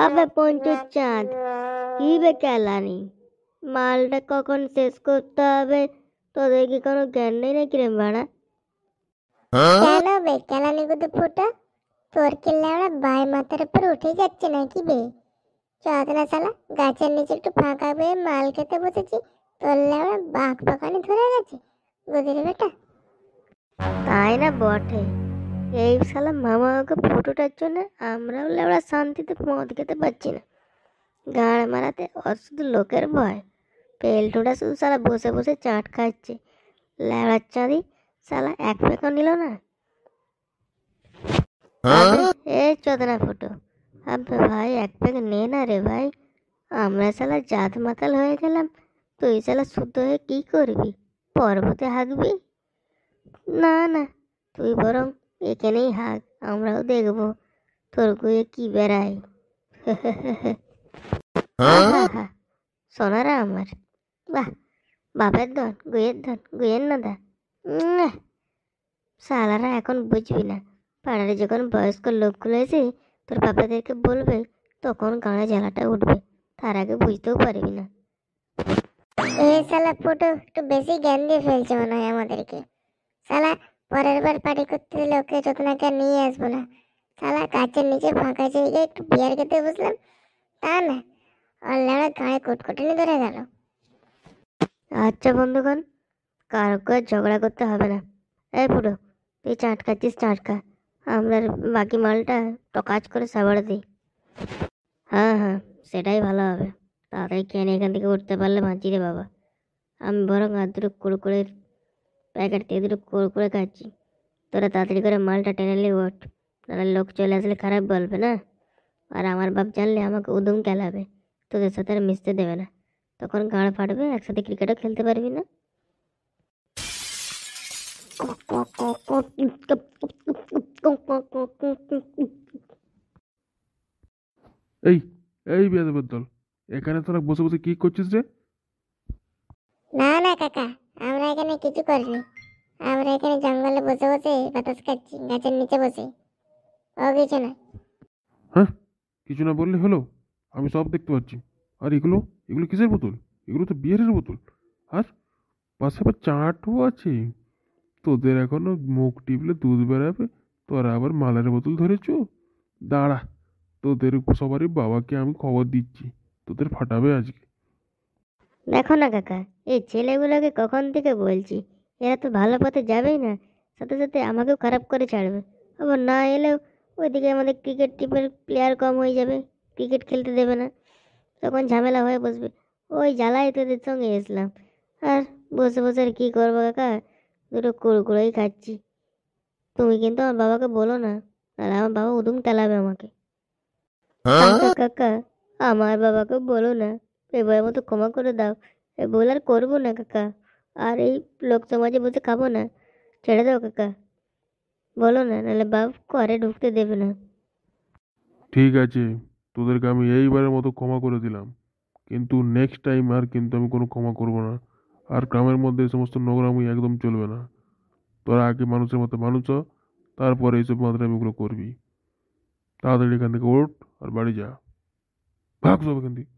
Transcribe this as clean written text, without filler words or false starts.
আবে পঞ্চুর চাঁদ, কি বে কেলানি, মালটা কখন শেষ করতে হবে তোদের কি কোনো জ্ঞান নেই নাকি রে বাড়া? কেন বে কেলানি গুদু ফুটা, তোর কি লেওড়া বাই মাথার উপর উঠে যাচ্ছে নাকি বে? চদনা শালা, গাছের নিচে একটু ফাঁকা পেয়ে মাল খেতে বসেছি, তোর লেওড়া বাঘ পাকানি ধরে গেছে গুদির বেটা। তাই না বটে, এই শালা মামা ওকে ফটোটার জন্য আমরাও লেবড়া শান্তিতে মদ খেতে পারছি না। গাঁড় মারাতে ওর শুধু লোকের ভয়, পেলটুটা শুধু শালা বসে বসে চাট খাচ্ছে। লেবড়ার চাঁদি শালা এক পেকও নিল না। আবে এ চোদনা ফুটো, আবে ভাই এক পেক নে না রে ভাই, আমরা শালা জাত মাতাল হয়ে গেলাম, তুই শালা শুদ্ধ হয়ে কি করবি? পর্বতে হাঁকবি? না না, তুই বরং এখানেই হাঁক, আমরাও দেখবো তোর গুয়ে কি বেড়ায়। আহা, সোনারা আমার, বাহ, বাপের ধন গুয়ের ধন গুয়ের না দা। শালারা এখন বুঝবি না, পাড়ারে যখন বয়স্ক লোকগুলো এসে তোর বাবাদেরকে বলবে তখন গাঁড়ে জ্বালাটা উঠবে, তার আগে বুঝতেও পারবি না। এ শালা ফুটো একটু বেশি জ্ঞান দিয়ে ফেলছে মনে হয় আমাদেরকে। শালা পরের বার পার্টি করতে দিলে ওকে চোদনাকে নিয়ে আসবো না। শালা গাছের নিচে ফাঁকা জায়গায় একটু বিয়ার খেতে বসলাম, তা না, ওর লেওড়া গায়ে কুটকুটানি ধরে গেল। আচ্ছা বন্ধুগণ, কারো আর ঝগড়া করতে হবে না। এই পুরো, তুই চাট খাচ্ছিস চাট খা, আমরা বাকি মালটা টকাজ করে সাবাড় দিই। হ্যাঁ হ্যাঁ, সেটাই ভালো হবে, তাড়াতাড়ি কেনে এখান থেকে উঠতে পারলে বাঁচি রে বাবা। আমি বরং আর দুটো কুড়কুড়ের প্যাকেট থেকে দুটো কুড়কুড়ে খাচ্ছি, তোরা তাড়াতাড়ি করে মালটা টেনে নিয়ে ওঠ, নাহলে লোক চলে আসলে খারাপ বলবে না, আর আমার বাপ জানলে আমাকে উদুম কেলাবে, তোদের সাথে আর মিশতে দেবে না, তখন গাঁড় ফাটবে, একসাথে ক্রিকেটও খেলতে পারবি না। এই এই বেয়াদবের দল, এখানে তোরা বসে বসে কি করছিস রে? না না কাকা, আমরা এখানে কিছু করিনি। আমরা এখানে জঙ্গলে বসে বসে বাতাস খাচ্ছি, গাছের নিচে বসে। ও কিছু না। হ্যাঁ, কিছু না বললে হলো, আমি সব দেখতে পাচ্ছি। আর এগুলো এগুলো কিসের বোতল? এগুলো তো বিয়ারের বোতল। আর পাশে আবার চাটও আছে। তোদের এখনো মুখ টিপলে দুধ বেরাবে, তোরা আবার মালের বোতল ধরেছ? দাঁড়া, তোদের সবারই বাবাকে আমি খবর দিচ্ছি, তোদের ফাটাবে আজকে। দেখো না কাকা, এই ছেলেগুলোকে কখন থেকে বলছি, এরা তো ভালো পথে যাবেই না, সাথে সাথে আমাকেও খারাপ করে ছাড়বে। আবার না এলেও ওইদিকে আমাদের ক্রিকেট টিমের প্লেয়ার কম হয়ে যাবে, ক্রিকেট খেলতে দেবে না, তখন ঝামেলা হয়ে বসবে। ওই জ্বালাই তোদের সঙ্গে এসলাম, আর বসে বসে আর কী করবো কাকা, দুটো কুড়কুড়োই খাচ্ছি। তুমি কিন্তু আমার বাবাকে বলো না, তাহলে আমার বাবা উদুম তেলাবে আমাকে। কাকা কাকা, আমার বাবাকে বলো না, এবারের মতো ক্ষমা করে দাও, এ ভুল আর করবো না কাকা, আর এই লোক সমাজে বসে খাবো না, ছেড়ে দাও কাকা, বলো না, নাহলে বাপ ঘরে ঢুকতে দেবে না। ঠিক আছে, তোদেরকে আমি এইবারের মতো ক্ষমা করে দিলাম, কিন্তু নেক্সট টাইম আর কিন্তু আমি কোনো ক্ষমা করব না। আর গ্রামের মধ্যে এই সমস্ত নোংরামি একদম চলবে না। তোরা আগে মানুষের মতো মানুষ হ, তারপরে এইসব মাত্রামিগুলো করবি। তাড়াতাড়ি এখান থেকে ওঠ আর বাড়ি যা, ভাগ সব এখান থেকে।